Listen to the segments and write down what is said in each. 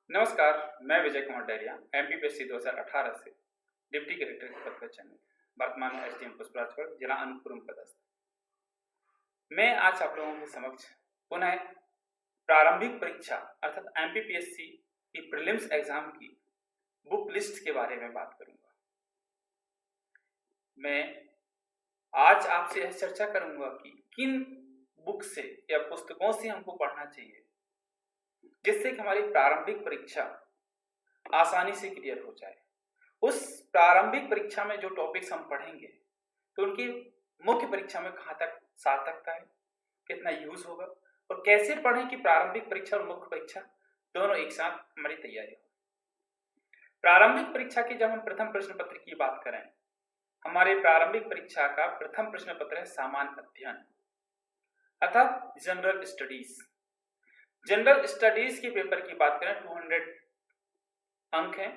नमस्कार, मैं विजय कुमार डहरिया एमपीपीएससी 2018 से डिप्टी कलेक्टर के पद पर चयनित, वर्तमान में एसडीएम पुष्पराजगढ़, जिला अनूपपुर में पदस्थ। मैं आज आप लोगों के समक्ष पुनः प्रारंभिक परीक्षा अर्थात एमपीपीएससी की प्रीलिम्स एग्जाम की बुक लिस्ट के बारे में बात करूंगा। मैं आज आपसे यह चर्चा करूंगा कि किन बुक से या पुस्तकों से हमको पढ़ना चाहिए जिससे कि हमारी प्रारंभिक परीक्षा आसानी से क्लियर हो जाए। उस प्रारंभिक परीक्षा में जो टॉपिक्स हम पढ़ेंगे तो उनकी मुख्य परीक्षा में कहाँ तक सार्थकता है, कितना यूज होगा और कैसे पढ़ें कि प्रारंभिक परीक्षा और मुख्य परीक्षा दोनों एक साथ हमारी तैयारी हो। प्रारंभिक परीक्षा की जब हम प्रथम प्रश्न पत्र की बात करें, हमारे प्रारंभिक परीक्षा का प्रथम प्रश्न पत्र है सामान्य अध्ययन अर्थात जनरल स्टडीज। जनरल स्टडीज के पेपर की बात करें 200 अंक हैं,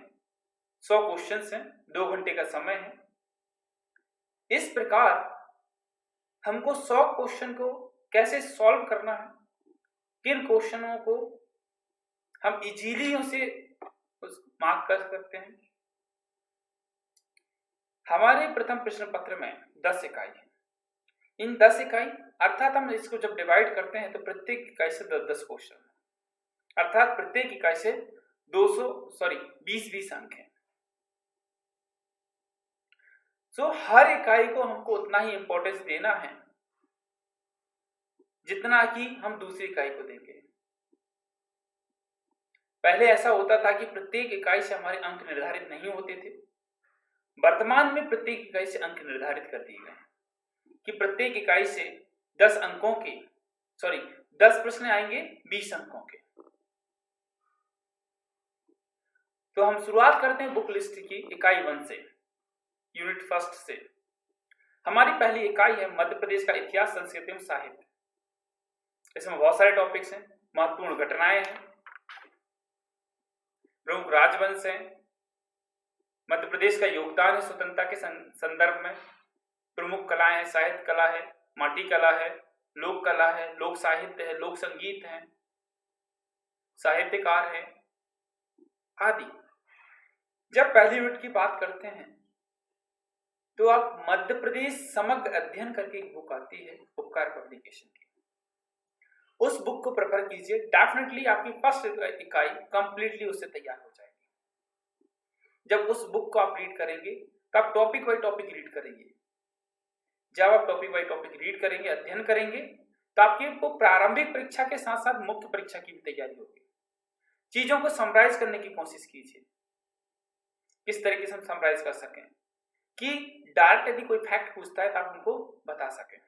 100 क्वेश्चंस हैं, 2 घंटे का समय है। इस प्रकार हमको 100 क्वेश्चन को कैसे सॉल्व करना है, किन क्वेश्चनों को हम इजीली उसे मार्क कर सकते हैं। हमारे प्रथम प्रश्न पत्र में 10 इकाई है। इन 10 इकाई अर्थात हम इसको जब डिवाइड करते हैं तो प्रत्येक इकाई से 10-10 क्वेश्चन है, अर्थात प्रत्येक इकाई से 20-20 अंक है। हर इकाई को हमको उतना ही इंपॉर्टेंस देना है जितना कि हम दूसरी इकाई को देंगे। पहले ऐसा होता था कि प्रत्येक इकाई से हमारे अंक निर्धारित नहीं होते थे। वर्तमान में प्रत्येक इकाई से अंक निर्धारित कर दिए गए कि प्रत्येक इकाई से 10 अंकों के 10 प्रश्न आएंगे 20 अंकों के। तो हम शुरुआत करते हैं बुक लिस्ट की इकाई 1 से, यूनिट फर्स्ट से। हमारी पहली इकाई है मध्य प्रदेश का इतिहास, संस्कृति एवं साहित्य। इसमें बहुत सारे टॉपिक्स हैं, महत्वपूर्ण घटनाएं हैं, प्रमुख राजवंश हैं, मध्य प्रदेश का योगदान है स्वतंत्रता के संदर्भ में, प्रमुख कलाएं हैं, साहित्य कला है, माटी कला है, लोक कला है, लोक साहित्य है, लोक संगीत है, साहित्यकार है आदि। जब पहली यूनिट की बात करते हैं तो आप मध्य प्रदेश समग्र अध्ययन करके एक बुक आती है उपकार पब्लिकेशन की, उस बुक को प्रेफर कीजिए। डेफिनेटली आपकी फर्स्ट इकाई कंप्लीटली उससे तैयार हो जाएगी। जब उस बुक को आप रीड करेंगे तो आप टॉपिक बाई टॉपिक रीड करेंगे। जब आप टॉपिक बाई टॉपिक रीड करेंगे, अध्ययन करेंगे, तो आपकी प्रारंभिक परीक्षा के साथ साथ मुख्य परीक्षा की भी तैयारी होगी। चीजों को समराइज करने की कोशिश कीजिए, किस तरीके से हम समराइज कर सकें कि डायरेक्ट यदि कोई फैक्ट पूछता है तो आप उनको बता सकें।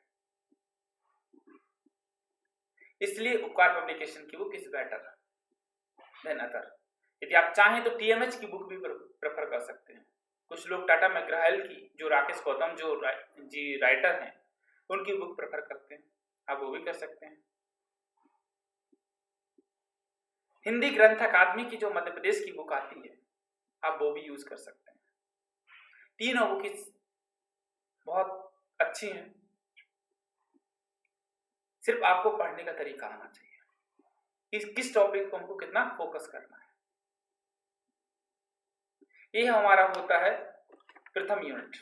इसलिए उपकार पब्लिकेशन की book is better than other. यदि आप चाहें तो टीएमएच की बुक भी प्रेफर कर सकते हैं। कुछ लोग टाटा मैकग्रा-हिल की, जो राकेश गौतम जो जी राइटर हैं, उनकी बुक प्रेफर करते हैं, आप वो भी कर सकते हैं। हिंदी ग्रंथ अकादमी की जो मध्य प्रदेश की बुक आती है, आप वो भी यूज कर सकते हैं। तीनों बुक बहुत अच्छी हैं, सिर्फ आपको पढ़ने का तरीका आना चाहिए, किस टॉपिक को हमको कितना फोकस करना है। यह हमारा होता है प्रथम यूनिट।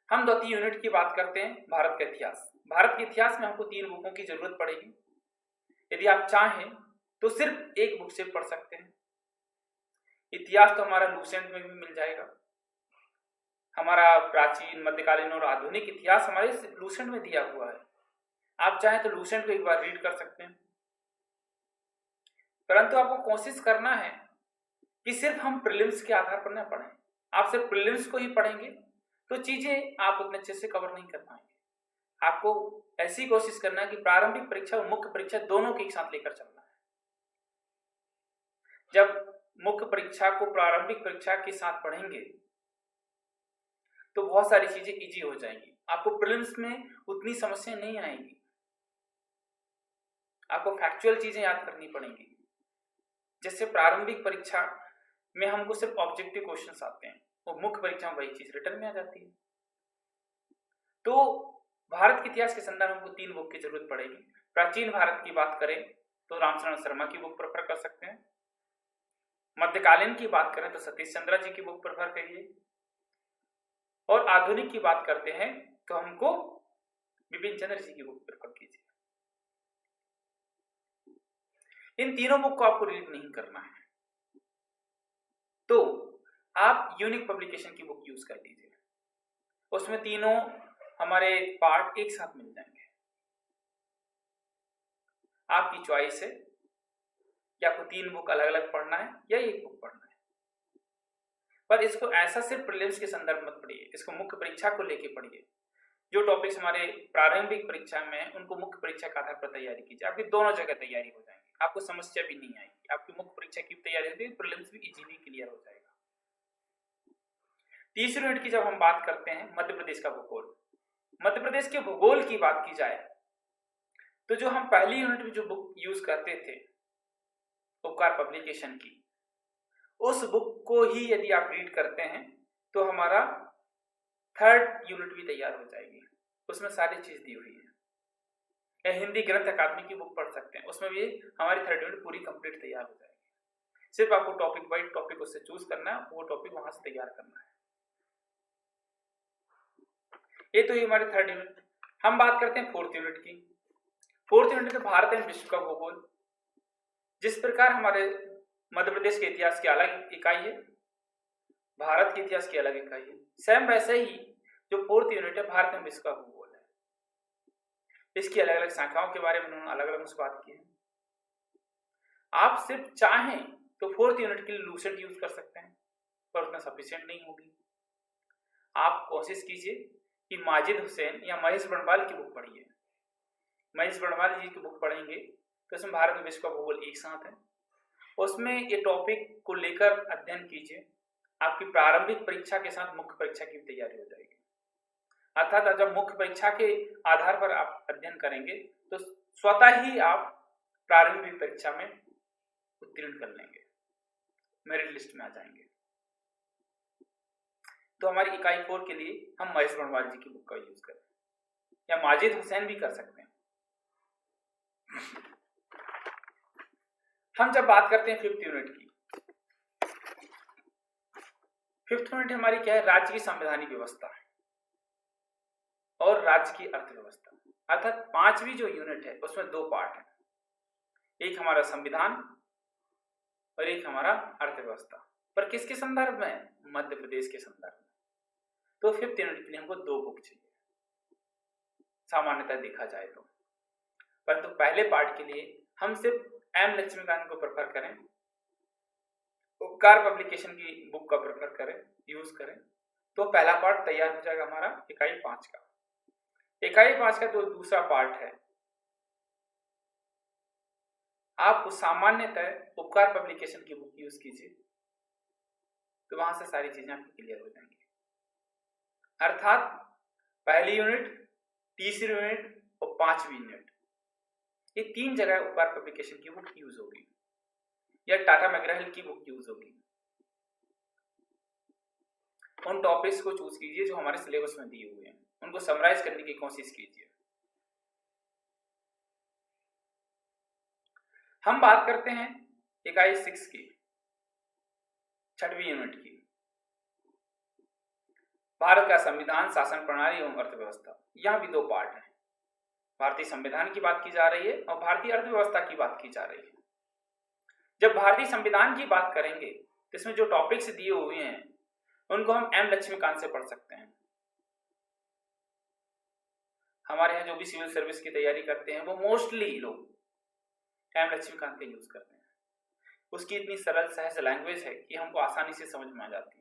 हम द्वितीय यूनिट की बात करते हैं भारत का इतिहास। भारत के इतिहास में हमको 3 बुकों की जरूरत पड़ेगी। यदि आप चाहें तो सिर्फ एक बुक से पढ़ सकते हैं। इतिहास तो हमारा लूसेंट में भी मिल जाएगा। हमारा प्राचीन, मध्यकालीन और आधुनिक इतिहास हमारे लूसेंट में दिया हुआ है। आप चाहें तो लूसेंट को एक बार रीड कर सकते हैं, परंतु आपको कोशिश करना है कि सिर्फ हम प्रीलिम्स के आधार पर न पढ़ें। आप सिर्फ प्रीलिम्स को ही पढ़ेंगे तो चीजें आप उतने अच्छे से कवर नहीं कर पाएंगे। आपको ऐसी कोशिश करना है कि प्रारंभिक परीक्षा और मुख्य परीक्षा दोनों के एक साथ लेकर चलना है। जब मुख्य परीक्षा को प्रारंभिक परीक्षा के साथ पढ़ेंगे तो बहुत सारी चीजें इजी हो जाएंगी। आपको प्रीलिम्स में उतनी समस्या नहीं आएगी। आपको फैक्चुअल चीजें याद करनी पड़ेंगी। जैसे प्रारंभिक परीक्षा में हमको सिर्फ ऑब्जेक्टिव क्वेश्चंस आते हैं, और मुख्य परीक्षा में वही चीज रिटर्न में आ जाती है। तो भारत के इतिहास के संदर्भ में हमको 3 बुक की जरूरत पड़ेगी। प्राचीन भारत की बात करें तो रामचरण शर्मा की बुक प्रेफर कर सकते हैं। मध्यकालीन की बात करें तो सतीश चंद्रा जी की बुक प्रेफर करिए, और आधुनिक की बात करते हैं तो हमको बिपिन चंद्र जी की बुक प्रेफर कीजिए। इन तीनों बुक को आपको रीड नहीं करना है तो आप यूनिक पब्लिकेशन की बुक यूज कर लीजिए, उसमें तीनों हमारे पार्ट एक साथ मिल जाएंगे। आपकी चॉइस है कि आपको 3 बुक अलग अलग पढ़ना है या एक बुक पढ़ना है, पर इसको ऐसा सिर्फ प्रीलिम्स के संदर्भ मत पढ़िए, इसको मुख्य परीक्षा को लेके पढ़िए। जो टॉपिक्स हमारे प्रारंभिक परीक्षा में उनको मुख्य परीक्षा के आधार पर तैयारी कीजिए, आपकी दोनों जगह तैयारी हो जाएगी, आपको समस्या भी नहीं आएगी, आपकी मुख्य परीक्षा की तैयारी होगी, प्रीलिम्स भी इजीली क्लियर हो जाएगा। तीसरी यूनिट की जब हम बात करते हैं मध्य प्रदेश का भूगोल, मध्य प्रदेश के भूगोल की बात की जाए तो जो हम पहली यूनिट में जो बुक यूज करते थे उपकार पब्लिकेशन की, उस बुक को ही यदि आप रीड करते हैं तो हमारा थर्ड यूनिट भी तैयार हो जाएगी, उसमें सारी चीज दी हुई है। या हिंदी ग्रंथ अकादमी की बुक पढ़ सकते हैं, उसमें भी हमारी थर्ड यूनिट पूरी कंप्लीट तैयार हो जाएगी। सिर्फ आपको टॉपिक बाई टॉपिक उससे चूज करना है, वो टॉपिक वहां से तैयार करना है। ये तो ये हमारी थर्ड यूनिट। हम बात करते हैं फोर्थ यूनिट की। फोर्थ यूनिट में भारत एवं विश्व का भूगोल। जिस प्रकार हमारे मध्य प्रदेश के इतिहास की अलग इकाई है, भारत के इतिहास की अलग इकाई है, सेम वैसे ही जो फोर्थ यूनिट है भारत एवं विश्व का भूगोल है, इसकी अलग अलग शाखाओं के बारे में उन्होंने अलग अलग बात की है। आप सिर्फ चाहें तो फोर्थ यूनिट के लिए लूसेंट यूज कर सकते हैं, पर उतना सफिशिएंट नहीं होगी। आप कोशिश कीजिए कि माजिद हुसैन या महेश बंडवाल की बुक पढ़िए। महेश बंडवाल जी की बुक पढ़ेंगे तो इसमें भारत में विश्व का भूगोल एक साथ है, उसमें ये टॉपिक को लेकर अध्ययन कीजिए, आपकी प्रारंभिक परीक्षा के साथ मुख्य परीक्षा की तैयारी हो जाएगी। अर्थात जब मुख्य परीक्षा के आधार पर आप अध्ययन करेंगे तो स्वतः ही आप प्रारंभिक परीक्षा में उत्तीर्ण कर लेंगे, मेरिट लिस्ट में आ जाएंगे। तो हमारी इकाई 4 के लिए हम महेश बंडवाल जी की बुक का यूज करें, या माजिद हुसैन भी कर सकते हैं। हम जब बात करते हैं फिफ्थ यूनिट की, फिफ्थ यूनिट हमारी क्या है, राज्य की संवैधानिक व्यवस्था और राज्य की अर्थव्यवस्था। अर्थात पांचवी जो यूनिट है उसमें 2 पार्ट है, एक हमारा संविधान और एक हमारा अर्थव्यवस्था, पर किसके संदर्भ में, मध्य प्रदेश के संदर्भ में। तो फिफ्थ यूनिट के लिए हमको 2 बुक चाहिए सामान्यतः देखा जाए तो, परंतु पहले पार्ट के लिए हम सिर्फ एम लक्ष्मीकांत को प्रेफर करें, उपकार पब्लिकेशन की बुक का प्रेफर करें, यूज करें, तो पहला पार्ट तैयार हो जाएगा हमारा इकाई 5 का। इकाई 5 का जो दूसरा पार्ट है, आप सामान्यतः उपकार पब्लिकेशन की बुक यूज कीजिए, तो वहां से सारी चीजें आपकी क्लियर हो जाएंगी। अर्थात पहली यूनिट, तीसरी यूनिट और 5वीं यूनिट, ये 3 जगह उपकार पब्लिकेशन की बुक यूज होगी या टाटा मैकग्रा-हिल की बुक यूज होगी। उन टॉपिक्स को चूज कीजिए जो हमारे सिलेबस में दिए हुए हैं, उनको समराइज करने की कोशिश कीजिए। हम बात करते हैं इकाई 6 की, 6वीं यूनिट की, भारत का संविधान, शासन प्रणाली एवं अर्थव्यवस्था। यहाँ भी 2 पार्ट हैं, भारतीय संविधान की बात की जा रही है और भारतीय अर्थव्यवस्था की बात की जा रही है। जब भारतीय संविधान की बात करेंगे तो इसमें जो टॉपिक्स दिए हुए हैं उनको हम एम लक्ष्मीकांत से पढ़ सकते हैं। हमारे यहाँ जो भी सिविल सर्विस की तैयारी करते हैं वो मोस्टली लोग एम लक्ष्मीकांत का यूज करते हैं। उसकी इतनी सरल सहज लैंग्वेज है कि हमको आसानी से समझ में आ जाती है।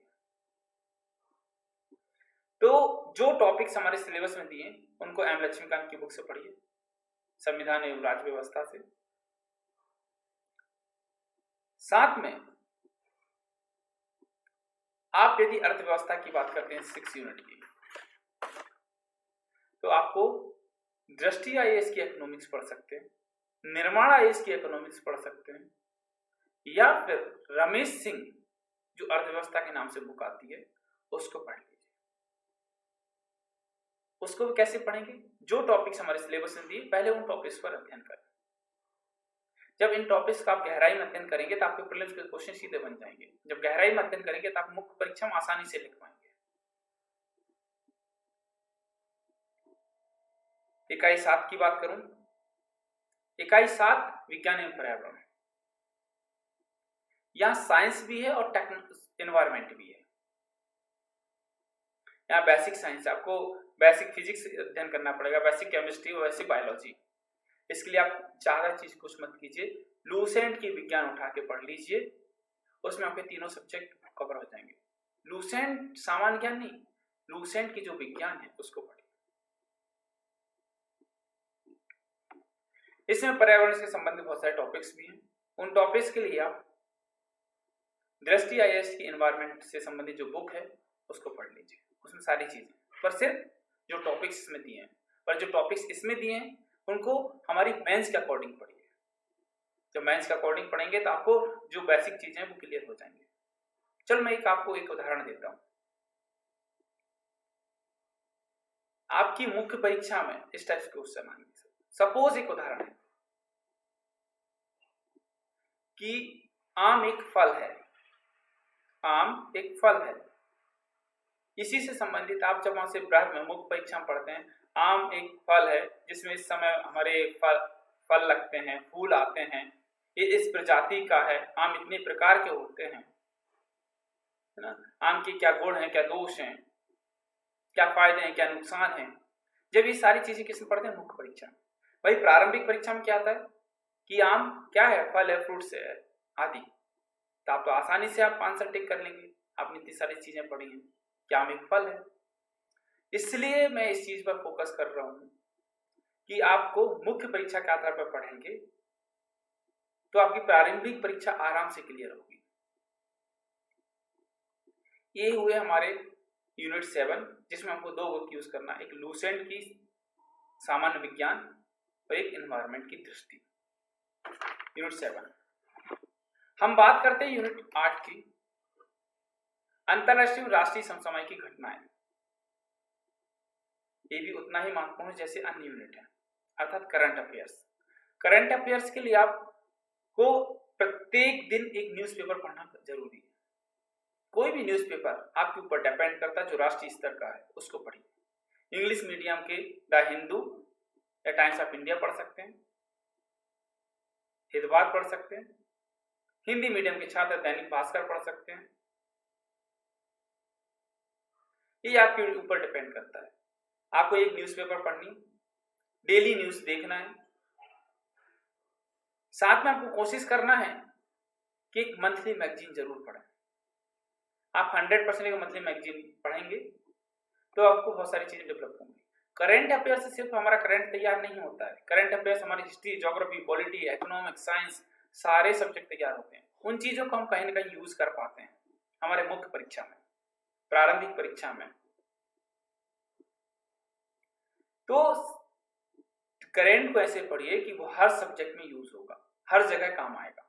तो जो टॉपिक्स हमारे सिलेबस में दिए उनको एम लक्ष्मीकांत की बुक से पढ़िए, संविधान एवं राज्य व्यवस्था से। साथ में आप यदि अर्थव्यवस्था की बात करते हैं 6 यूनिट की, तो आपको दृष्टि आईएएस की इकोनॉमिक्स पढ़ सकते हैं, निर्माण आईएएस की इकोनॉमिक्स पढ़ सकते हैं, या फिर रमेश सिंह जो अर्थव्यवस्था के नाम से बुक आती है उसको पढ़ लीजिए। उसको कैसे पढ़ेंगे, जो टॉपिक्स हमारे सिलेबस में दिए पहले उन टॉपिक्स पर अध्ययन करें। जब इन टॉपिक्स का आप गहराई में अध्ययन करेंगे तो आपके प्रीलिम्स के क्वेश्चन सीधे बन जाएंगे। जब गहराई में अध्ययन करेंगे तो आप मुख्य परीक्षा में आसानी से लिख पाएंगे। इकाई 7 की बात करूं, इकाई 7 विज्ञान एवं पर्यावरण। यहां साइंस भी है और एनवायरमेंट भी है। यहाँ बेसिक साइंस, आपको बेसिक फिजिक्स अध्ययन करना पड़ेगा, बेसिक केमिस्ट्री और बेसिक बायोलॉजी। इसके लिए आप ज्यादा चीज कुछ मत कीजिए, लूसेंट की विज्ञान उठा के पढ़ लीजिए, उसमें आपके तीनों सब्जेक्ट कवर हो जाएंगे। लूसेंट सामान्य ज्ञान नहीं, लूसेंट की जो विज्ञान है उसको पढ़िए। इसमें पर्यावरण से संबंधित बहुत सारे टॉपिक्स भी हैं। उन टॉपिक्स के लिए आप दृष्टि IAS की एनवायरमेंट से संबंधित जो बुक है उसको पढ़ लीजिए, उसमें सारी चीजें, पर सिर्फ जो टॉपिक्स इसमें दिए हैं, पर जो टॉपिक्स इसमें दिए हैं उनको हमारी मेंस के अकॉर्डिंग पढ़िए। जब मेंस के अकॉर्डिंग पढ़ेंगे तो आपको जो बेसिक चीजें हैं वो क्लियर हो जाएंगे। चल मैं आपको एक उदाहरण देता हूं। आपकी मुख्य परीक्षा में इस टाइप के क्वेश्चन आएंगे। सपोज एक उदाहरण है कि आम एक फल है, आम एक फल है। इसी से संबंधित आप जब वहां से मुख्य परीक्षा में पढ़ते हैं, आम एक फल है जिसमें इस समय हमारे फल लगते हैं, फूल आते हैं, ये इस प्रजाति का है, आम इतने प्रकार के होते हैं, है ना, आम के क्या गुण हैं, क्या दोष हैं, क्या फायदे हैं, क्या नुकसान हैं। जब ये सारी चीजें किसमें पढ़ते हैं? मुख्य परीक्षा में। भाई प्रारंभिक परीक्षा में क्या आता है कि आम क्या है, फल है, फ्रूट्स है आदि, तो आप तो आसानी से आप आंसर टिक कर लेंगे, आपने इतनी सारी चीजें पढ़ी हैं कि आम एक फल है। इसलिए मैं इस चीज पर फोकस कर रहा हूं कि आपको मुख्य परीक्षा के आधार पर पढ़ेंगे तो आपकी प्रारंभिक परीक्षा आराम से क्लियर होगी। ये हुए हमारे यूनिट 7, जिसमें हमको 2 बुक यूज करना है, एक लूसेंट की सामान्य विज्ञान और एक एनवायरमेंट की दृष्टि। यूनिट 7 हम बात करते हैं यूनिट 8 की, अंतरराष्ट्रीय और राष्ट्रीय समसामयिक की घटनाएं। ये भी उतना ही महत्वपूर्ण जैसे अन्य यूनिट है, अर्थात करंट अफेयर्स। करंट अफेयर्स के लिए आपको प्रत्येक दिन एक न्यूज़पेपर पढ़ना जरूरी है। कोई भी न्यूज़पेपर आपके ऊपर डिपेंड करता है, जो राष्ट्रीय स्तर का है उसको पढ़िए। इंग्लिश मीडियम के द हिंदू या टाइम्स ऑफ इंडिया पढ़ सकते हैं, हितवाद पढ़ सकते हैं। हिंदी मीडियम के छात्र दैनिक भास्कर पढ़ सकते हैं। ये आपके ऊपर डिपेंड करता है। आपको एक न्यूज़पेपर पढ़नी, डेली न्यूज़ देखना है, साथ में आपको कोशिश करना है कि एक मंथली मैगजीन जरूर पढ़ें। आप 100% एक मंथली मैगजीन पढ़ेंगे तो आपको बहुत सारी चीजें डेवलप होंगी। करंट अफेयर से सिर्फ हमारा करंट तैयार नहीं होता है, करंट अफेयर्स हमारी history, geography, polity, economics, science, सारे सब्जेक्ट तैयार होते हैं। उन चीजों को हम कहीं ना कहीं यूज कर पाते हैं हमारे मुख्य परीक्षा में, प्रारंभिक परीक्षा में। तो करंट को ऐसे पढ़िए कि वो हर सब्जेक्ट में यूज होगा, हर जगह काम आएगा।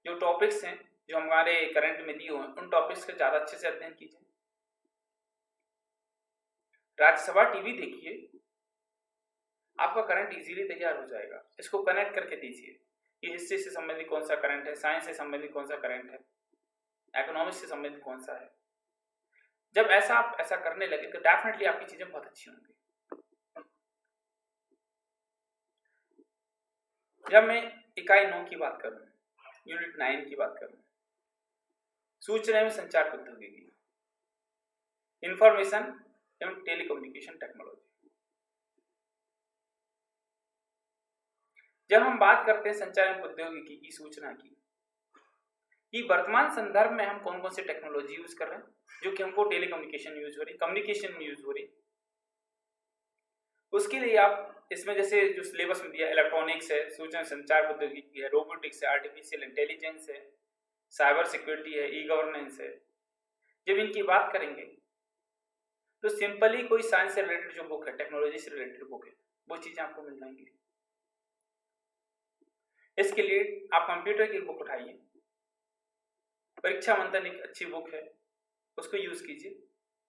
जो टॉपिक्स हैं जो हमारे करंट में दिए हुए हैं, उन टॉपिक्स का ज्यादा अच्छे से अध्ययन कीजिए। राज्यसभा टीवी देखिए, आपका करंट इजीली तैयार हो जाएगा। इसको कनेक्ट करके दीजिए कि हिस्ट्री से संबंधित कौन सा करंट है, साइंस से संबंधित कौन सा करंट है, इकोनॉमिक्स से संबंधित कौन सा है। जब आप ऐसा करने लगे तो डेफिनेटली आपकी चीजें बहुत अच्छी होंगी। जब मैं इकाई 9 की बात करूं, यूनिट 9 की बात करूं, सूचना एवं संचार प्रौद्योगिकी, इंफॉर्मेशन एवं टेलीकम्युनिकेशन टेक्नोलॉजी। जब हम बात करते हैं संचार एवं प्रौद्योगिकी की, सूचना की, कि वर्तमान संदर्भ में हम कौन कौन से टेक्नोलॉजी यूज कर रहे हैं जो कि हमको टेलीकम्युनिकेशन यूज हो रही, कम्युनिकेशन में यूज हो रही, उसके लिए आप इसमें जैसे जो सिलेबस में दिया, इलेक्ट्रॉनिक्स है, सूचना संचार प्रौद्योगिकी है, रोबोटिक्स है, आर्टिफिशियल इंटेलिजेंस है, साइबर सिक्योरिटी है, ई गवर्नेंस है। जब इनकी बात करेंगे तो सिंपली कोई साइंस से रिलेटेड जो बुक है, टेक्नोलॉजी से रिलेटेड बुक है, वो चीजें आपको मिल जाएंगी। इसके लिए आप कंप्यूटर की बुक उठाइए, परीक्षा मंथन एक अच्छी बुक है, उसको यूज कीजिए।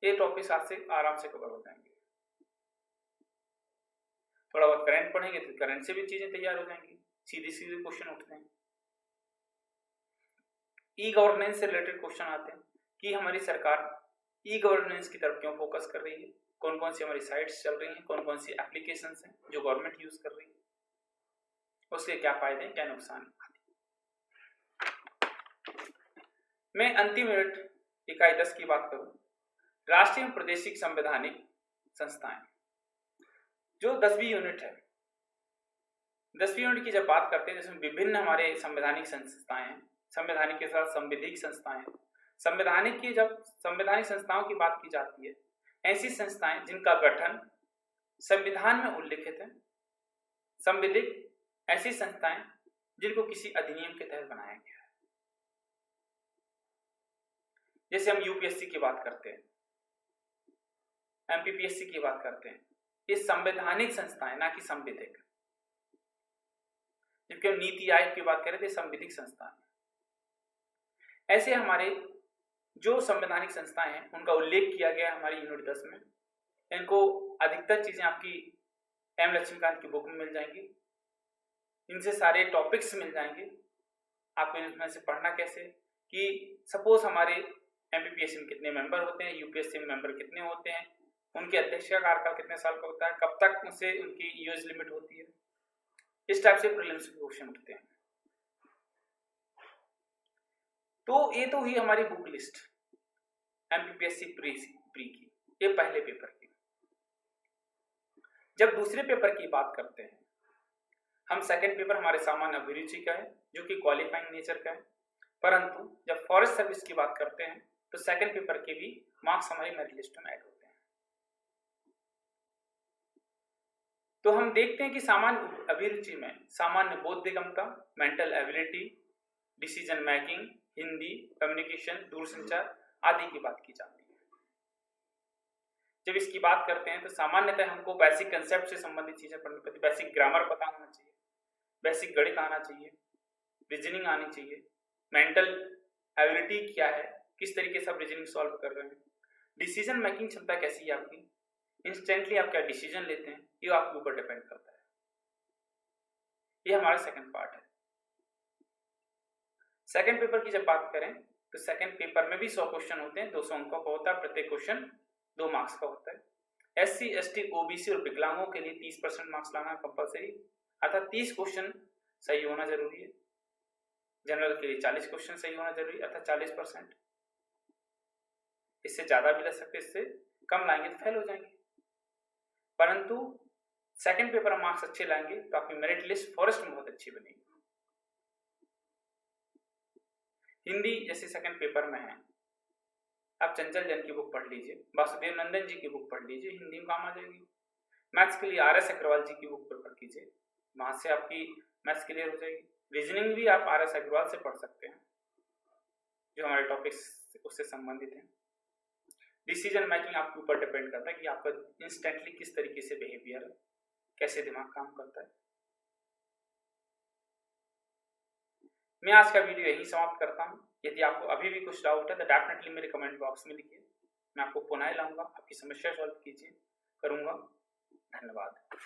ये टॉपिक साथ से आराम से कवर हो जाएंगे। थोड़ा बहुत करंट पढ़ेंगे तो करंट से भी चीजें तैयार हो जाएंगी। सीधे सीधे क्वेश्चन उठते हैं। ई गवर्नेंस से रिलेटेड क्वेश्चन आते हैं कि हमारी सरकार ई गवर्नेंस की तरफ क्यों फोकस कर रही है, कौन कौन सी हमारी साइट्स चल रही हैं, कौन कौन सी एप्लीकेशंस हैं जो गवर्नमेंट यूज कर रही है, उसके क्या फायदे हैं क्या नुकसान है। मैं अंतिम यूनिट इकाई 10 की बात करूं, राष्ट्रीय एवं प्रादेशिक संवैधानिक संस्थाएं, जो 10वीं यूनिट है। 10वीं यूनिट की जब बात करते हैं जिसमें विभिन्न हमारे संवैधानिक संस्थाएं हैं, संवैधानिक के साथ संविधिक संस्थाएं, संवैधानिक की जब संवैधानिक संस्थाओं की बात की जाती है, ऐसी संस्थाएं जिनका गठन संविधान में उल्लिखित है, संविधिक ऐसी संस्थाएं जिनको किसी अधिनियम के तहत बनाया गया है। जैसे हम यूपीएससी की बात करते हैं, एमपीपीएससी की बात करते हैं, ये संवैधानिक संस्थाएं ना कि संविधिक। जबकि हम नीति आयोग की बात करें तो संविधिक संस्थाएं। ऐसे हमारे जो संवैधानिक संस्थाएं हैं उनका उल्लेख किया गया हमारी यूनिट 10 में। इनको अधिकतर चीजें आपकी एम लक्ष्मीकांत की बुक में मिल जाएंगी, इनसे सारे टॉपिक्स मिल जाएंगे। आपको इनमें से पढ़ना कैसे कि सपोज हमारे एमपीपीएससी में कितने मेंबर होते हैं, यूपीएससी में मेंबर कितने होते हैं, उनके अध्यक्ष का कार्यकाल कितने साल का होता है, कब तक उनसे उनकी यूज लिमिट होती है, इस टाइप से प्रीलिम्स के क्वेश्चन उठते हैं। तो ये तो हुई हमारी बुक लिस्ट एमपीपीएससी प्री की, ये पहले पेपर की। जब दूसरे पेपर की बात करते हैं हम, सेकंड पेपर हमारे सामान्य अभिरुचि का है जो कि क्वालिफाइंग नेचर का है, परंतु जब फॉरेस्ट सर्विस की बात करते हैं तो सेकंड पेपर के भी मार्क्स हमारी मेरिट लिस्ट में ऐड होते हैं। तो हम देखते हैं कि सामान्य अभिरुचि में सामान्य बोधगम्यता, mental ability, decision making, Hindi, communication, दूरसंचार आदि की बात की जाती है। जब इसकी बात करते हैं तो सामान्यतः हमको बेसिक कंसेप्ट से संबंधित चीजें पढ़नी पड़ती, बेसिक ग्रामर पता होना चाहिए, बेसिक गणित आना चाहिए, रीजनिंग आनी चाहिए, मेंटल एबिलिटी क्या है, किस तरीके से आप रीजनिंग सॉल्व कर रहे हैं, डिसीजन मेकिंग क्षमता कैसी है आपकी, इंस्टेंटली आप क्या डिसीजन लेते हैं, ये आपके ऊपर डिपेंड करता है। ये हमारा सेकंड पार्ट है। सेकंड पेपर की जब बात करें तो सेकंड पेपर में भी 100 क्वेश्चन होते हैं, 200 अंकों का होता है, प्रत्येक क्वेश्चन 2 मार्क्स का होता है। एससी, एसटी, ओबीसी और विकलांगों के लिए 30% मार्क्स लाना कंपलसरी, अर्थात 30 क्वेश्चन सही होना जरूरी है। जनरल के लिए 40 क्वेश्चन सही होना जरूरी है, अर्थात 40%। इससे ज्यादा भी ले सकते, इससे कम लाएंगे तो फेल हो जाएंगे। परंतु सेकंड पेपर में मार्क्स अच्छे लाएंगे तो आपकी मेरिट लिस्ट फॉरेस्ट में बहुत अच्छी बनेगी। हिंदी जैसे सेकंड पेपर में है, आप चंचल जैन की बुक पढ़ लीजिए, वासुदेव नंदन जी की बुक पढ़ लीजिए, हिंदी में काम आ जाएगी। मैथ्स के लिए आर.एस. अग्रवाल जी की बुक पढ़ कीजिए, वहां से आपकी मैथ्स क्लियर हो जाएगी। रीजनिंग भी आप आर.एस. अग्रवाल से पढ़ सकते हैं जो हमारे टॉपिक्स उससे संबंधित हैं। डिसीजन मेकिंग आपके ऊपर डिपेंड करता है कि आपका इंस्टेंटली किस तरीके से बिहेवियर है, कैसे दिमाग काम करता है। मैं आज का वीडियो यही समाप्त करता हूं। यदि आपको अभी भी कुछ डाउट है तो डेफिनेटली मेरे कमेंट बॉक्स में लिखिए, मैं आपको पुनः लाऊंगा, आपकी समस्या सॉल्व कीजिए करूंगा। धन्यवाद।